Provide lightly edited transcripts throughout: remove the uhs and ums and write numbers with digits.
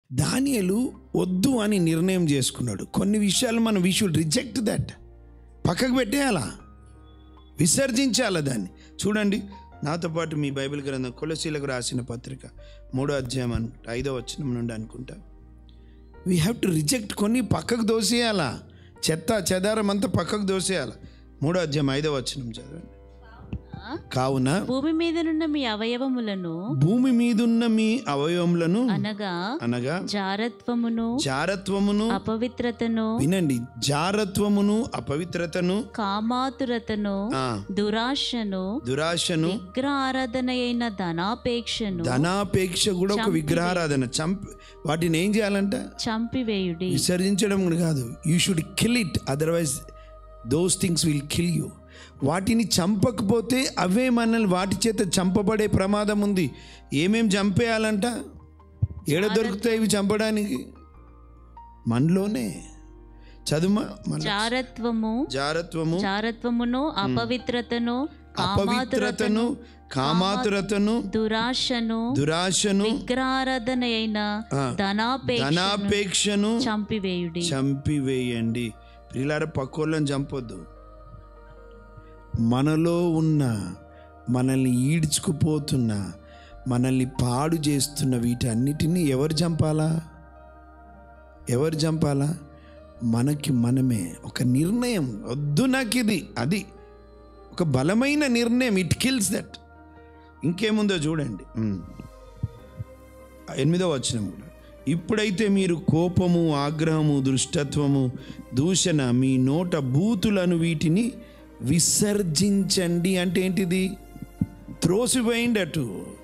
దానియేలు వద్దు అని నిర్ణయం చేసుకున్నాడు. కొన్ని విషయాలు మనం వీ షుడ్ రిజెక్ట్ దట్, పక్కకు పెట్టేయాలా, విసర్జించాలా దాన్ని. చూడండి నాతో పాటు మీ బైబిల్ గ్రంథం కొలసీలకు రాసిన పత్రిక 3వ అధ్యాయం 5వ వచనం నుండి అనుకుంటా. వీ హ్యావ్ టు రిజెక్ట్, కొన్ని పక్కకు దోసేయాలా, చెత్త చెదారం అంతా పక్కకు దోసేయాలి. 3వ అధ్యాయం 5వ వచనం చదవండి. కావున భూమి మీదనున్న మీ అవయవములను, భూమి మీదున్న మీ అవయవములను అనగా జారత్వమును అపవిత్రతను, వినండి, జారత్వమును అపవిత్రతను, కామాతురతను, దురాశను విగ్రహారాధన అయిన ధనాపేక్ష కూడా ఒక విగ్రహారాధన. వాటిని ఏం చేయాలంట? చంపివేయుడి. విసర్జించడం కాదు, you should kill it, otherwise those things will kill you. వాటిని చంపకపోతే అవే మనల్ని వాటి చేత చంపబడే ప్రమాదం ఉంది. ఏమేం చంపేయాలంట? ఏడ దొరుకుతాయి ఇవి చంపడానికి? మనలోనే. చదుమా. జారత్వమును అపవిత్రతను, కామాతురతను, దురాశను విగ్రహారాధన అయిన ధనాపేక్షను చంపివేయండి. ప్రియులార, పక్కోళ్ళని చంపొద్దు. మనలో ఉన్న, మనల్ని ఈడ్చుకుపోతున్న, మనల్ని పాడు చేస్తున్న వీటన్నిటినీ ఎవరు చంపాలా? మనకి మనమే ఒక నిర్ణయం, వద్దు నాకు ఇది, అది ఒక బలమైన నిర్ణయం. It kills that. ఇంకేముందో చూడండి 8వ వచనం కూడా. ఇప్పుడైతే మీరు కోపము, ఆగ్రహము, దుష్టత్వము, దూషణ, మీ నోట బూతులను వీటిని విసర్జించండి. అంటే ఏంటిది? త్రోసివేయండి, అటు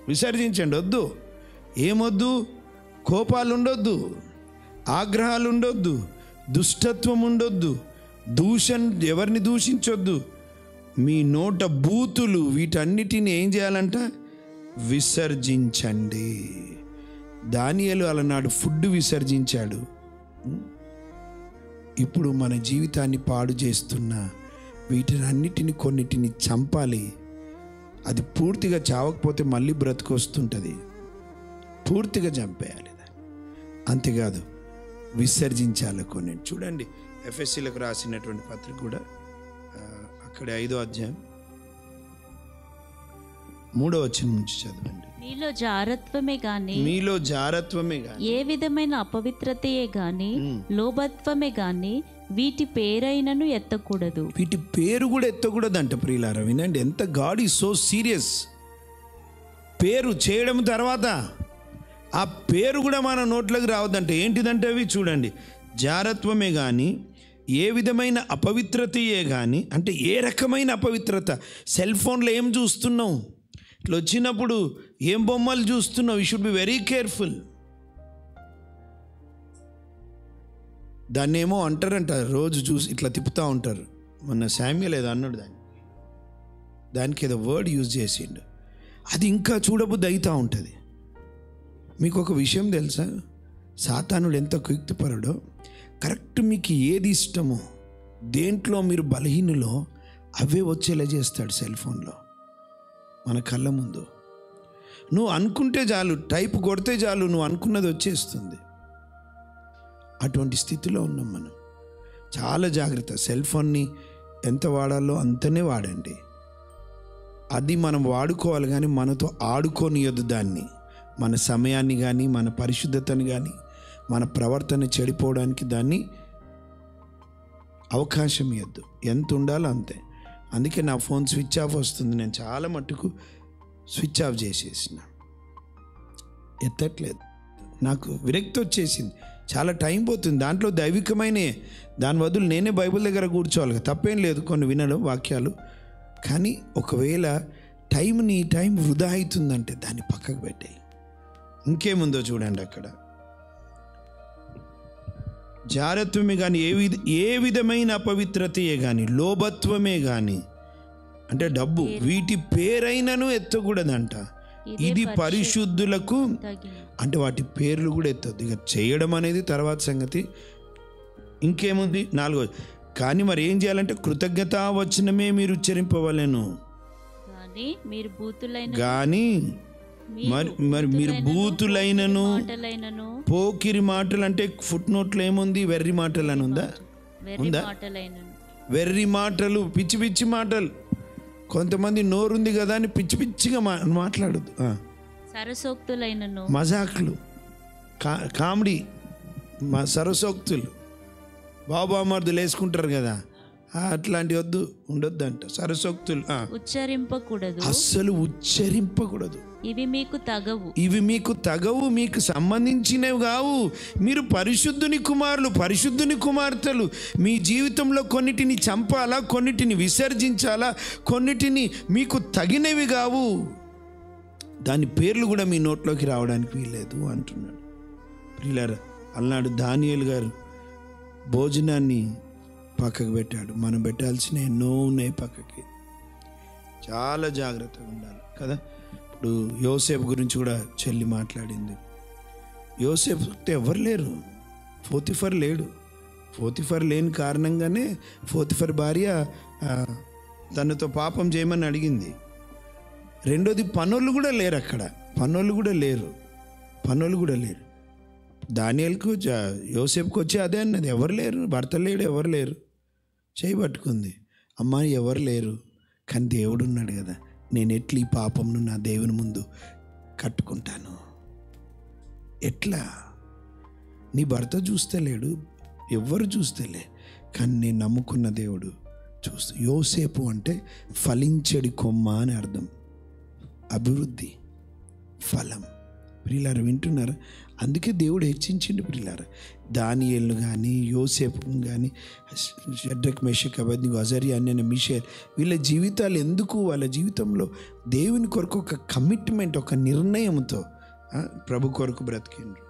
విసర్జించండి. వద్దు. ఏమొద్దు? కోపాలు ఉండొద్దు, ఆగ్రహాలు ఉండొద్దు, దుష్టత్వం ఉండొద్దు, ఎవరిని దూషించొద్దు. మీ నోట బూతులు వీటన్నిటిని ఏం చేయాలంట? విసర్జించండి. దానియేలు అలనాడు ఫుడ్ విసర్జించాడు. ఇప్పుడు మన జీవితాన్ని పాడు చేస్తున్న వీటినన్నిటిని, కొన్నిటిని చంపాలి. అది పూర్తిగా చావకపోతే మళ్ళీ బ్రతుకొస్తుంటుంది. పూర్తిగా చంపేయాలి దాన్ని. అంతేకాదు, విసర్జించాలి కొన్ని. చూడండి ఎఫెసీలకు రాసినటువంటి పత్రిక కూడా, అక్కడ 5వ అధ్యాయం 3వ వచనం నుంచి చదవండి. మీలో జారత్వమే గాని ఏ విధమైన అపవిత్రతయే గాని లోభత్వమే గాని వీటి పేరైనను ఎత్తకూడదు. వీటి పేరు కూడా ఎత్తకూడదు అంట. ప్రియులారా వినండి, ఎంత గాడ్ ఈజ్ సో సీరియస్. పేరు చేయడం తర్వాత ఆ పేరు కూడా మన నోట్లోకి రావద్దంటే ఏంటిదంటే అవి చూడండి. జారత్వమే కానీ ఏ విధమైన అపవిత్రతయే కానీ, అంటే ఏ రకమైన అపవిత్రత. సెల్ ఫోన్లో ఏం చూస్తున్నావు? ఇట్లా వచ్చినప్పుడు ఏం బొమ్మలు చూస్తున్నావు? You should be very careful. దాన్ని ఏమో అంటారంట, రోజు చూసి ఇట్లా తిప్పుతూ ఉంటారు. మొన్న శామ్యుల్ ఏదో అన్నాడు, దానికి ఏదో వర్డ్ యూజ్ చేసిండు. అది ఇంకా చూడబుద్ధి అవుతూ ఉంటుంది. మీకు ఒక విషయం తెలుసా? సాతానుడు ఎంత కుయుక్తిపరుడో. కరెక్ట్ మీకు ఏది ఇష్టమో, దేంట్లో మీరు బలహీనులో అవే వచ్చేలా చేస్తాడు. సెల్ ఫోన్లో మన కళ్ళ ముందు నువ్వు అనుకుంటే చాలు, టైప్ కొడితే చాలు, నువ్వు అనుకున్నది వచ్చేస్తుంది. అటువంటి స్థితిలో ఉన్నాం మనం. చాలా జాగ్రత్త. సెల్ ఫోన్ని ఎంత వాడాలో అంతనే వాడండి. అది మనం వాడుకోవాలి, కానీ మనతో ఆడుకోనియొద్దు దాన్ని. మన సమయాన్ని కానీ, మన పరిశుద్ధతని కానీ, మన ప్రవర్తన చెడిపోవడానికి దాన్ని అవకాశం ఇవ్వద్దు. ఎంత ఉండాలో అంతే. అందుకే నా ఫోన్ స్విచ్ ఆఫ్ వస్తుంది. నేను చాలా మట్టుకు స్విచ్ ఆఫ్ చేసేసిన, ఎత్తట్లేదు. నాకు విరక్తి వచ్చేసింది. చాలా టైం పోతుంది దాంట్లో. దైవికమైన దాని బదులు నేనే బైబిల్ దగ్గర కూర్చోవాలి. తప్పేం లేదు కొన్ని వినడం వాక్యాలు. కానీ ఒకవేళ టైం వృధా అవుతుందంటే దాన్ని పక్కకు పెట్టాయి. ఇంకేముందో చూడండి అక్కడ. జారత్వమే కానీ ఏ విధమైన అపవిత్రతయే కానీ, లోభత్వమే కానీ, అంటే డబ్బు, వీటి పేరైనను ఎత్తకూడదంట. ఇది పరిశుద్ధులకు, అంటే వాటి పేర్లు కూడా ఎత్తద్దు. ఇక చేయడం అనేది తర్వాత సంగతి. ఇంకేముంది 4వ. కానీ మరి ఏం చేయాలంటే కృతజ్ఞతావచనమే మీరు ఉచ్చరింపవలెను. కానీ మరి మీరు బూతులైనను మాటలైనను పోకిరి మాటలు అంటే ఫుట్ నోట్లో ఏముంది? వెర్రి మాటలు అని ఉందా? ఉందా? మాటలైనను వెర్రి మాటలు, పిచ్చి పిచ్చి మాటలు. కొంతమంది నోరుంది కదా అని పిచ్చి పిచ్చిగా మాట్లాడదు. సరసోక్తులైనను మజాక్లు, కామెడీ, సరసోక్తులు, బాబామర్దులు వేసుకుంటారు కదా, అట్లాంటి ఉండొద్దు అంట. సరసోక్తులు ఉచ్చరింపకూడదు, అస్సలు ఉచ్చరింపకూడదు. ఇవి మీకు తగవు, మీకు సంబంధించినవి కావు. మీరు పరిశుద్ధుని కుమారులు, పరిశుద్ధుని కుమార్తెలు. మీ జీవితంలో కొన్నిటిని చంపాలా, కొన్నిటిని విసర్జించాలా, కొన్నిటిని మీకు తగినవి కావు. దాని పేర్లు కూడా మీ నోట్లోకి రావడానికి వీల్లేదు అంటున్నాడు. పిల్లరా, అన్నాడు దానియేలు గారు భోజనాన్ని పక్కకు పెట్టాడు. మనం పెట్టాల్సిన ఎన్నో ఉన్నాయి పక్కకి. చాలా జాగ్రత్తగా ఉండాలి కదా. ఇప్పుడు యోసేపు గురించి కూడా చెల్లి మాట్లాడింది. యోసేపు ఎవరు లేరు, పోతిఫర్ లేడు. పోతిఫర్ లేని కారణంగానే పోతిఫర్ భార్య తనతో పాపం చేయమని అడిగింది. రెండోది, పనోళ్ళు కూడా లేరు అక్కడ, పనోళ్ళు కూడా లేరు. దానియేలుకు యోసేపుకి వచ్చి అదే అన్నది, ఎవరు లేరు, భర్త లేడు, ఎవరు లేరు. చేయబట్టుకుంది, అమ్మాయి ఎవరు లేరు, కానీ దేవుడు ఉన్నాడు కదా, నేను ఎట్లా ఈ పాపంను నా దేవుని ముందు కట్టుకుంటాను? ఎట్లా? నీ భర్త చూస్తలేడు, ఎవ్వరు చూస్తలే, కానీ నేను నమ్ముకున్న దేవుడు చూస్తా. యోసేపు అంటే ఫలించడి కొమ్మ అని అర్థం. అభివృద్ధి, ఫలం. ప్రియులారా వింటున్నారా? అందుకే దేవుడు హెచ్చించిండు ప్రియులారా. దానియేలును కానీ, యోసేపును కానీ, షడ్రక్ మెషక్ అబేద్నెగో అజర్యా అనే మిషేల్, వీళ్ళ జీవితాలు ఎందుకు? వాళ్ళ జీవితంలో దేవుని కొరకు ఒక కమిట్మెంట్, ఒక నిర్ణయంతో ప్రభు కొరకు బ్రతికిండ్రు.